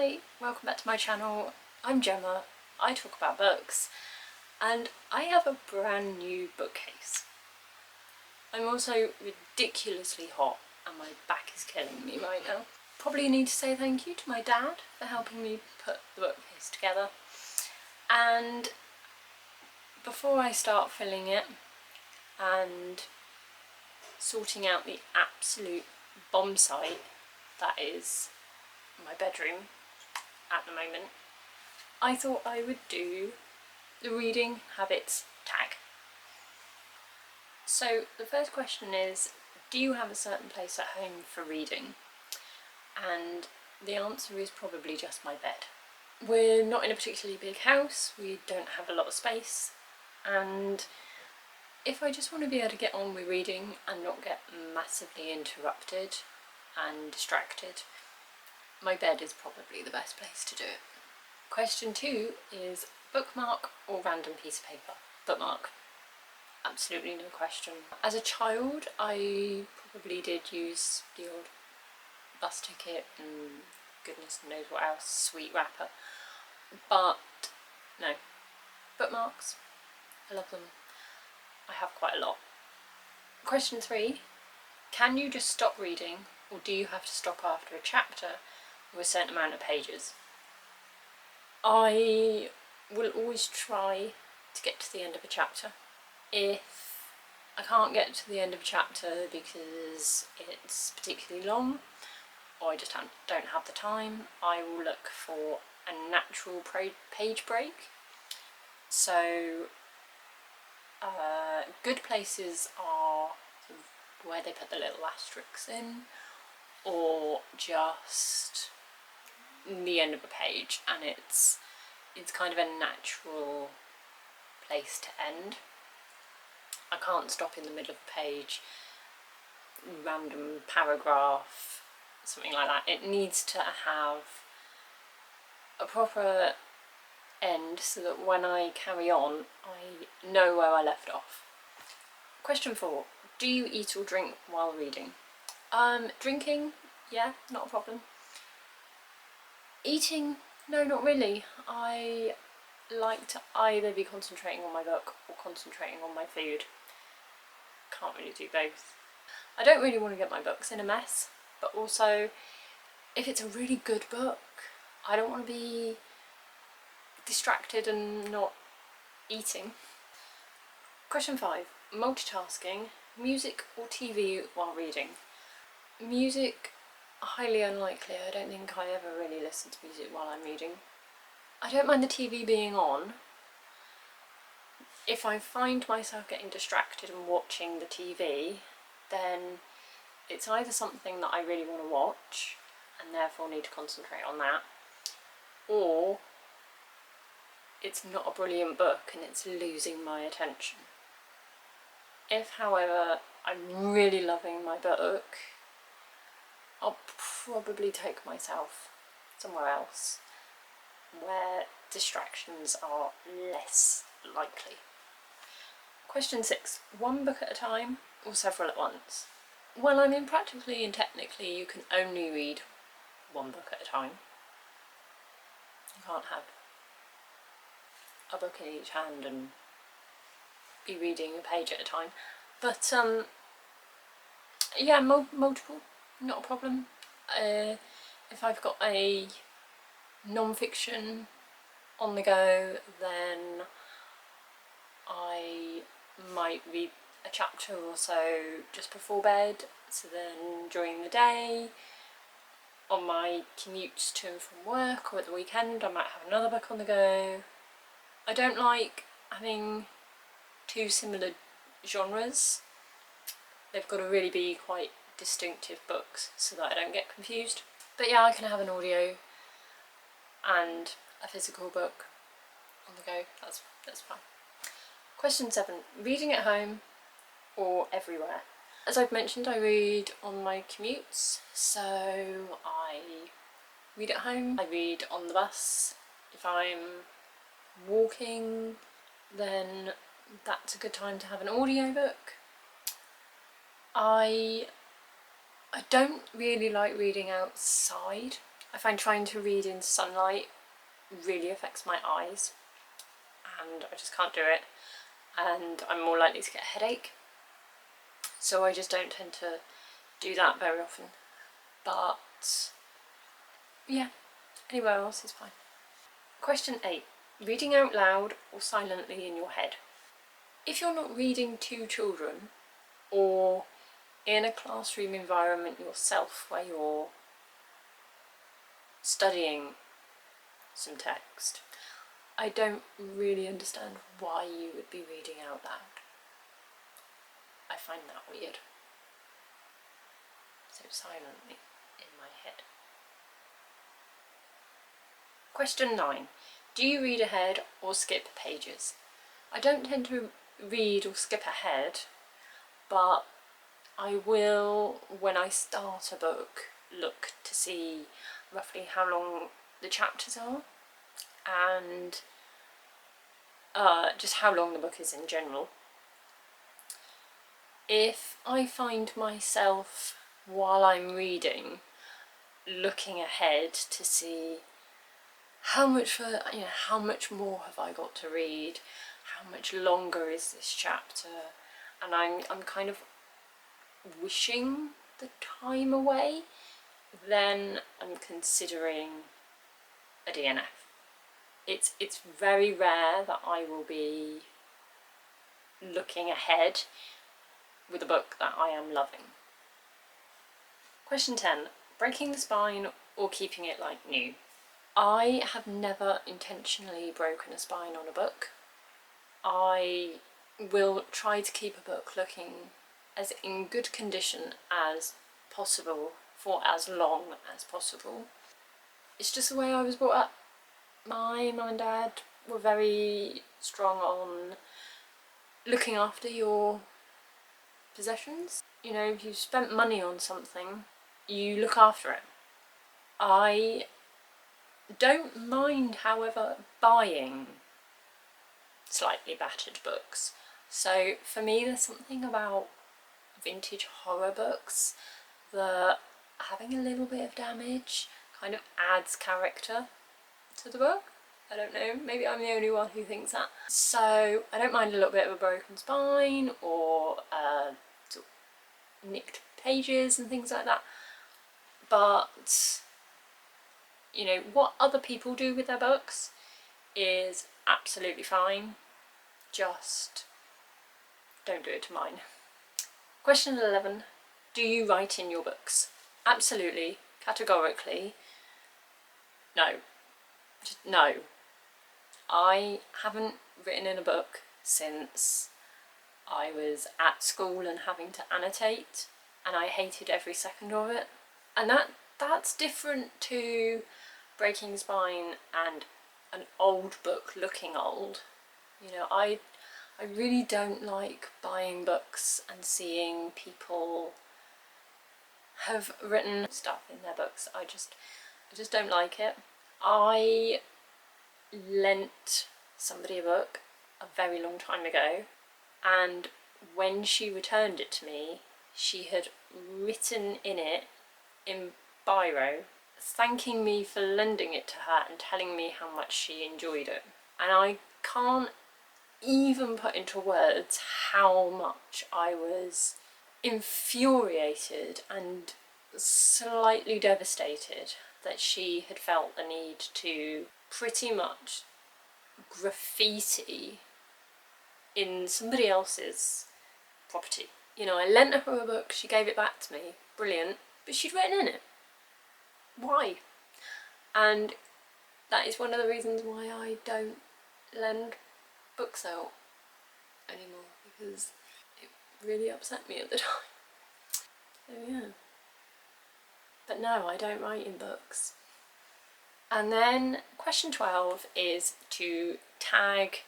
Hi, welcome back to my channel. I'm Gemma, I talk about books, and I have a brand new bookcase. I'm also ridiculously hot and my back is killing me right now. Probably need to say thank you to my dad for helping me put the bookcase together. And before I start filling it and sorting out the absolute bomb site that is my bedroom at the moment, I thought I would do the reading habits tag. So the first question is, do you have a certain place at home for reading? And the answer is probably just my bed. We're not in a particularly big house, we don't have a lot of space, and if I just want to be able to get on with reading and not get massively interrupted and distracted, my bed is probably the best place to do it. Question 2 is bookmark or random piece of paper? Bookmark. Absolutely no question. As a child I probably did use the old bus ticket and goodness knows what else, sweet wrapper, but no, bookmarks, I love them. I have quite a lot. Question 3, can you just stop reading or do you have to stop after a chapter with a certain amount of pages? I will always try to get to the end of a chapter. If I can't get to the end of a chapter because it's particularly long or I just don't have the time, I will look for a natural page break. So good places are where they put the little asterisks in, or just the end of a page and it's kind of a natural place to end. I can't stop in the middle of a page, random paragraph, something like that. It needs to have a proper end so that when I carry on I know where I left off. Question 4, do you eat or drink while reading? Drinking, yeah, not a problem. Eating, no, not really. I like to either be concentrating on my book or concentrating on my food. Can't really do both. I don't really want to get my books in a mess, but also if it's a really good book, I don't want to be distracted and not eating. Question 5, multitasking, music or TV while reading? Music, highly unlikely. I don't think I ever really listen to music while I'm reading. I don't mind the TV being on. If I find myself getting distracted and watching the TV, then it's either something that I really want to watch and therefore need to concentrate on that, or it's not a brilliant book and it's losing my attention. If, however, I'm really loving my book, I'll probably take myself somewhere else where distractions are less likely. Question 6, one book at a time or several at once? Well, I mean, practically and technically you can only read one book at a time. You can't have a book in each hand and be reading a page at a time. But yeah, multiple, not a problem. If I've got a non-fiction on the go, then I might read a chapter or so just before bed, so then during the day, on my commutes to and from work or at the weekend, I might have another book on the go. I don't like having two similar genres. They've got to really be quite distinctive books so that I don't get confused. But yeah, I can have an audio and a physical book on the go, that's fine. Question 7, reading at home or everywhere? As I've mentioned, I read on my commutes, so I read at home, I read on the bus. If I'm walking, then that's a good time to have an audiobook. I don't really like reading outside. I find trying to read in sunlight really affects my eyes, and I just can't do it, and I'm more likely to get a headache, so I just don't tend to do that very often. But yeah, anywhere else is fine. Question 8. Reading out loud or silently in your head? If you're not reading to children, or in a classroom environment yourself where you're studying some text, I don't really understand why you would be reading out loud. I find that weird. So silently in my head. Question 9. Do you read ahead or skip pages? I don't tend to read or skip ahead, but I will, when I start a book, look to see roughly how long the chapters are, and just how long the book is in general. If I find myself, while I'm reading, looking ahead to see how much more have I got to read, how much longer is this chapter, and I'm kind of wishing the time away, then I'm considering a DNF. It's very rare that I will be looking ahead with a book that I am loving. Question 10. Breaking the spine or keeping it like new? I have never intentionally broken a spine on a book. I will try to keep a book looking as in good condition as possible for as long as possible. It's just the way I was brought up. My mum and dad were very strong on looking after your possessions. You know, if you spent money on something, you look after it. I don't mind, however, buying slightly battered books. So for me, there's something about vintage horror books that having a little bit of damage kind of adds character to the book. I don't know, maybe I'm the only one who thinks that. So I don't mind a little bit of a broken spine or sort of nicked pages and things like that. But, you know, what other people do with their books is absolutely fine. Just don't do it to mine. Question 11. Do you write in your books? Absolutely, categorically, no. Just no. I haven't written in a book since I was at school and having to annotate, and I hated every second of it. And that's different to breaking spine and an old book looking old. You know, I really don't like buying books and seeing people have written stuff in their books. I just don't like it. I lent somebody a book a very long time ago, and when she returned it to me, she had written in it in biro thanking me for lending it to her and telling me how much she enjoyed it. And I can't even put into words how much I was infuriated and slightly devastated that she had felt the need to pretty much graffiti in somebody else's property. You know, I lent her a book, she gave it back to me, brilliant, but she'd written in it. Why? And that is one of the reasons why I don't lend books out anymore, because it really upset me at the time. So yeah. But no, I don't write in books. And then question 12 is to tag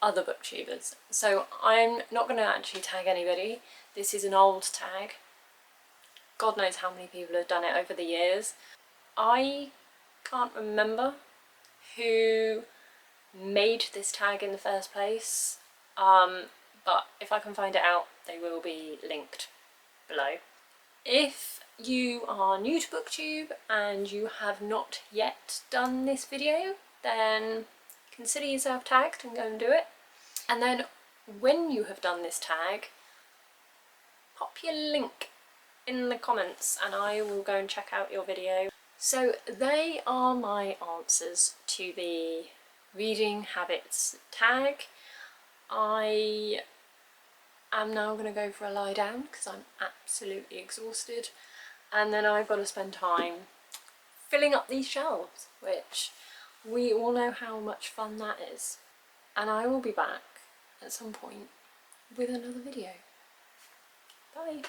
other booktubers. So I'm not going to actually tag anybody. This is an old tag. God knows how many people have done it over the years. I can't remember who made this tag in the first place, but if I can find it out, they will be linked below. If you are new to BookTube and you have not yet done this video, then consider yourself tagged and go and do it. And then when you have done this tag, pop your link in the comments and I will go and check out your video. So they are my answers to the reading habits tag. I am now going to go for a lie down because I'm absolutely exhausted, and then I've got to spend time filling up these shelves, which we all know how much fun that is. And I will be back at some point with another video. Bye!